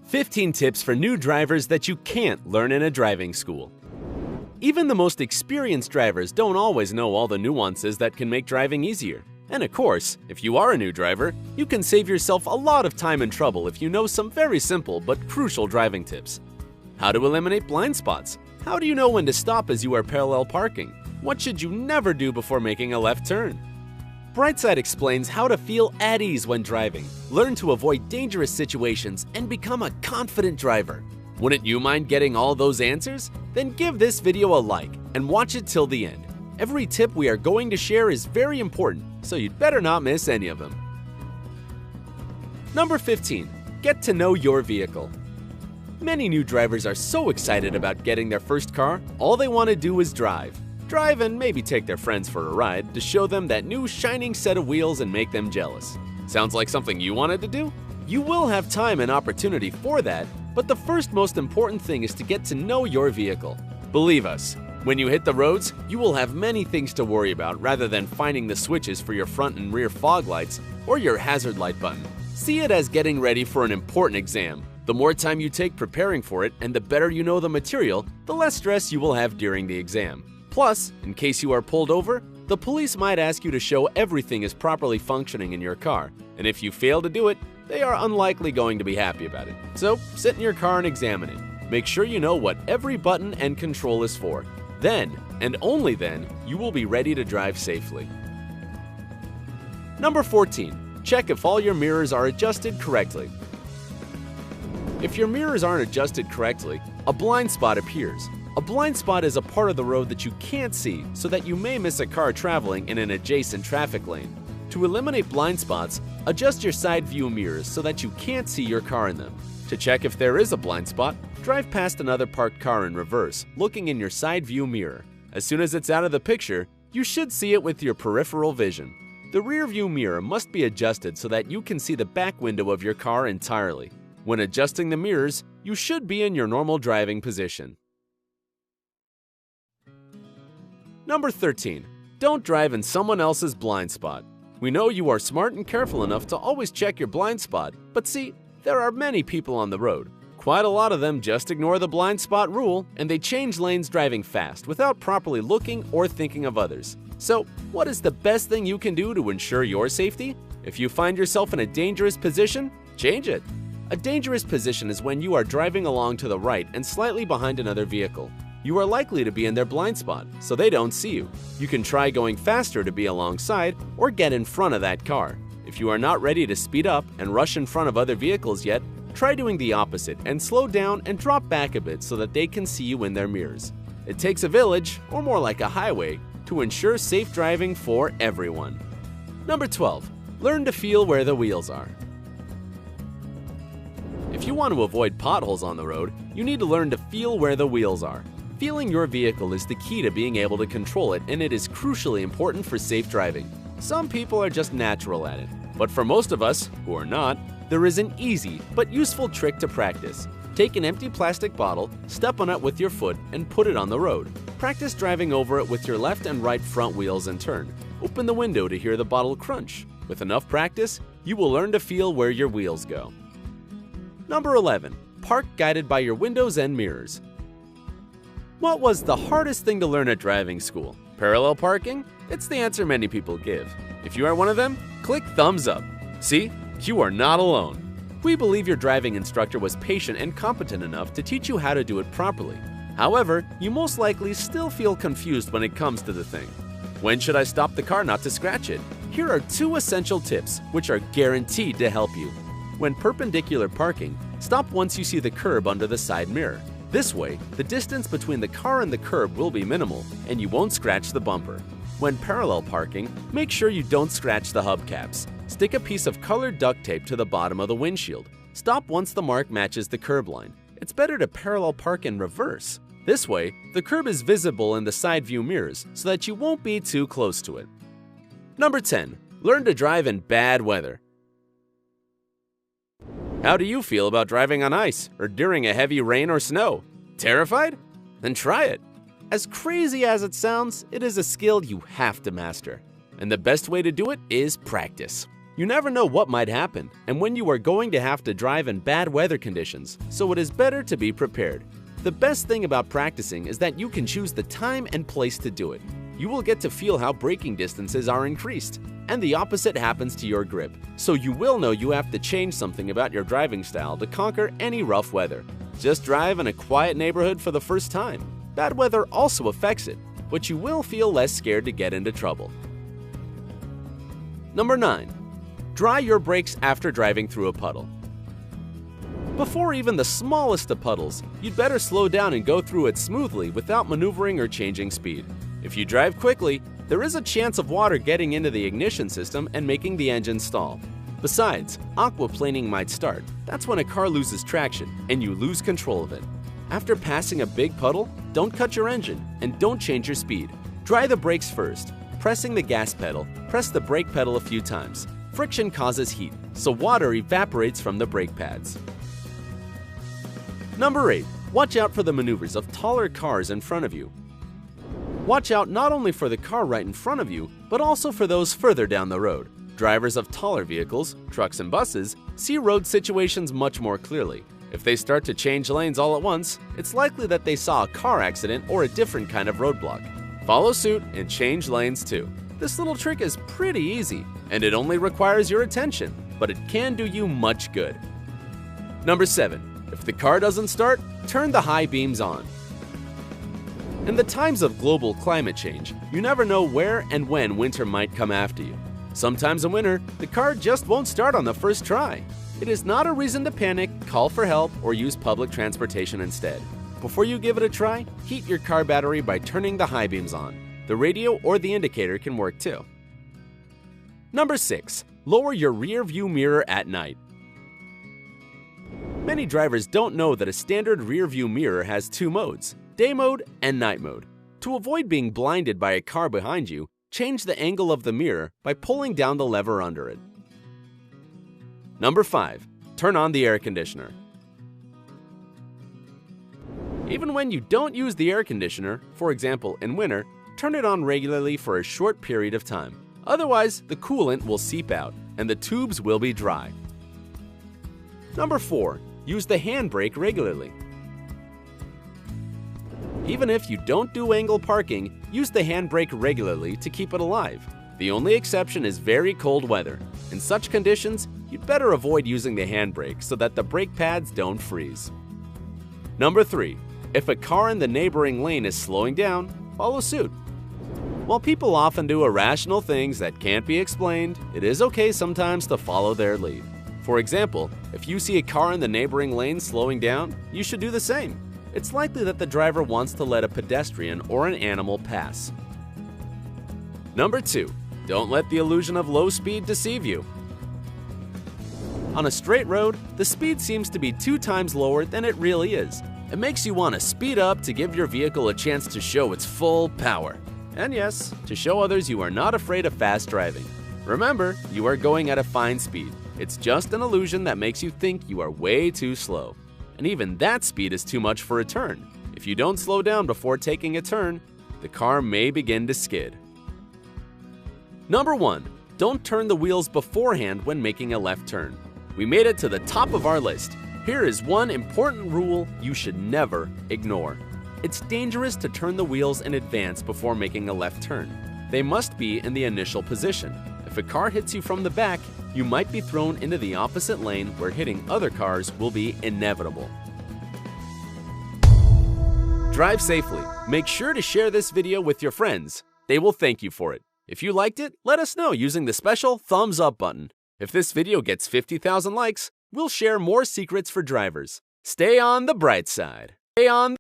15 tips for new drivers that you can't learn in a driving school. Even the most experienced drivers don't always know all the nuances that can make driving easier. And of course, if you are a new driver, you can save yourself a lot of time and trouble if you know some very simple but crucial driving tips. How to eliminate blind spots. How do you know when to stop as you are parallel parking? What should you never do before making a left turn? Brightside explains how to feel at ease when driving, learn to avoid dangerous situations, and become a confident driver. Wouldn't you mind getting all those answers? Then give this video a like and watch it till the end. Every tip we are going to share is very important, so you'd better not miss any of them. Number 15. Get to know your vehicle. Many new drivers are so excited about getting their first car, all they want to do is drive. Drive and maybe take their friends for a ride to show them that new shining set of wheels and make them jealous. Sounds like something you wanted to do? You will have time and opportunity for that, but the first most important thing is to get to know your vehicle. Believe us, when you hit the roads, you will have many things to worry about rather than finding the switches for your front and rear fog lights or your hazard light button. See it as getting ready for an important exam. The more time you take preparing for it and the better you know the material, the less stress you will have during the exam. Plus, in case you are pulled over, the police might ask you to show everything is properly functioning in your car, and if you fail to do it, they are unlikely going to be happy about it. So, sit in your car and examine it. Make sure you know what every button and control is for. Then, and only then, you will be ready to drive safely. Number 14. Check if all your mirrors are adjusted correctly. If your mirrors aren't adjusted correctly, a blind spot appears. A blind spot is a part of the road that you can't see, so that you may miss a car traveling in an adjacent traffic lane. To eliminate blind spots, adjust your side view mirrors so that you can't see your car in them. To check if there is a blind spot, drive past another parked car in reverse, looking in your side view mirror. As soon as it's out of the picture, you should see it with your peripheral vision. The rear view mirror must be adjusted so that you can see the back window of your car entirely. When adjusting the mirrors, you should be in your normal driving position. Number 13. Don't drive in someone else's blind spot. We know you are smart and careful enough to always check your blind spot, but see, there are many people on the road. Quite a lot of them just ignore the blind spot rule, and they change lanes driving fast without properly looking or thinking of others. So, what is the best thing you can do to ensure your safety? If you find yourself in a dangerous position, change it. A dangerous position is when you are driving along to the right and slightly behind another vehicle. You are likely to be in their blind spot, so they don't see you. You can try going faster to be alongside or get in front of that car. If you are not ready to speed up and rush in front of other vehicles yet, try doing the opposite and slow down and drop back a bit so that they can see you in their mirrors. It takes a village, or more like a highway, to ensure safe driving for everyone. Number 12. Learn to feel where the wheels are. If you want to avoid potholes on the road, you need to learn to feel where the wheels are. Feeling your vehicle is the key to being able to control it, and it is crucially important for safe driving. Some people are just natural at it, but for most of us, who are not, there is an easy but useful trick to practice. Take an empty plastic bottle, step on it with your foot, and put it on the road. Practice driving over it with your left and right front wheels and turn. Open the window to hear the bottle crunch. With enough practice, you will learn to feel where your wheels go. Number 11. Park guided by your windows and mirrors. What was the hardest thing to learn at driving school? Parallel parking? It's the answer many people give. If you are one of them, click thumbs up. See, you are not alone. We believe your driving instructor was patient and competent enough to teach you how to do it properly. However, you most likely still feel confused when it comes to the thing. When should I stop the car not to scratch it? Here are 2 essential tips which are guaranteed to help you. When perpendicular parking, stop once you see the curb under the side mirror. This way, the distance between the car and the curb will be minimal, and you won't scratch the bumper. When parallel parking, make sure you don't scratch the hubcaps. Stick a piece of colored duct tape to the bottom of the windshield. Stop once the mark matches the curb line. It's better to parallel park in reverse. This way, the curb is visible in the side view mirrors so that you won't be too close to it. Number 10. Learn to drive in bad weather. How do you feel about driving on ice or during a heavy rain or snow? Terrified? Then try it. As crazy as it sounds, it is a skill you have to master. And the best way to do it is practice. You never know what might happen and when you are going to have to drive in bad weather conditions, so it is better to be prepared. The best thing about practicing is that you can choose the time and place to do it. You will get to feel how braking distances are increased, and the opposite happens to your grip, so you will know you have to change something about your driving style to conquer any rough weather. Just drive in a quiet neighborhood for the first time. Bad weather also affects it, but you will feel less scared to get into trouble. Number 9. Dry your brakes after driving through a puddle. Before even the smallest of puddles, you'd better slow down and go through it smoothly without maneuvering or changing speed. If you drive quickly, there is a chance of water getting into the ignition system and making the engine stall. Besides, aquaplaning might start. That's when a car loses traction and you lose control of it. After passing a big puddle, don't cut your engine and don't change your speed. Dry the brakes first. Pressing the gas pedal, press the brake pedal a few times. Friction causes heat, so water evaporates from the brake pads. Number 8. Watch out for the maneuvers of taller cars in front of you. Watch out not only for the car right in front of you, but also for those further down the road. Drivers of taller vehicles, trucks and buses, see road situations much more clearly. If they start to change lanes all at once, it's likely that they saw a car accident or a different kind of roadblock. Follow suit and change lanes too. This little trick is pretty easy, and it only requires your attention, but it can do you much good. Number 7. If the car doesn't start, turn the high beams on. In the times of global climate change, you never know where and when winter might come after you. Sometimes in winter, the car just won't start on the first try. It is not a reason to panic, call for help, or use public transportation instead. Before you give it a try, heat your car battery by turning the high beams on. The radio or the indicator can work too. Number 6. Lower your rear view mirror at night. Many drivers don't know that a standard rear view mirror has 2 modes, day mode and night mode. To avoid being blinded by a car behind you, change the angle of the mirror by pulling down the lever under it. Number 5. Turn on the air conditioner. Even when you don't use the air conditioner, for example in winter, turn it on regularly for a short period of time. Otherwise, the coolant will seep out and the tubes will be dry. Number 4. Use the handbrake regularly. Even if you don't do angle parking, use the handbrake regularly to keep it alive. The only exception is very cold weather. In such conditions, you'd better avoid using the handbrake so that the brake pads don't freeze. Number 3. If a car in the neighboring lane is slowing down, follow suit. While people often do irrational things that can't be explained, it is okay sometimes to follow their lead. For example, if you see a car in the neighboring lane slowing down, you should do the same. It's likely that the driver wants to let a pedestrian or an animal pass. Number 2. Don't let the illusion of low speed deceive you. On a straight road, the speed seems to be 2 times lower than it really is. It makes you want to speed up to give your vehicle a chance to show its full power. And yes, to show others you are not afraid of fast driving. Remember, you are going at a fine speed. It's just an illusion that makes you think you are way too slow. And even that speed is too much for a turn. If you don't slow down before taking a turn, the car may begin to skid. Number 1. Don't turn the wheels beforehand when making a left turn. We made it to the top of our list. Here is one important rule you should never ignore. It's dangerous to turn the wheels in advance before making a left turn. They must be in the initial position. If a car hits you from the back, you might be thrown into the opposite lane where hitting other cars will be inevitable. Drive safely. Make sure to share this video with your friends. They will thank you for it. If you liked it, let us know using the special thumbs up button. If this video gets 50,000 likes, we'll share more secrets for drivers. Stay on the bright side. Stay on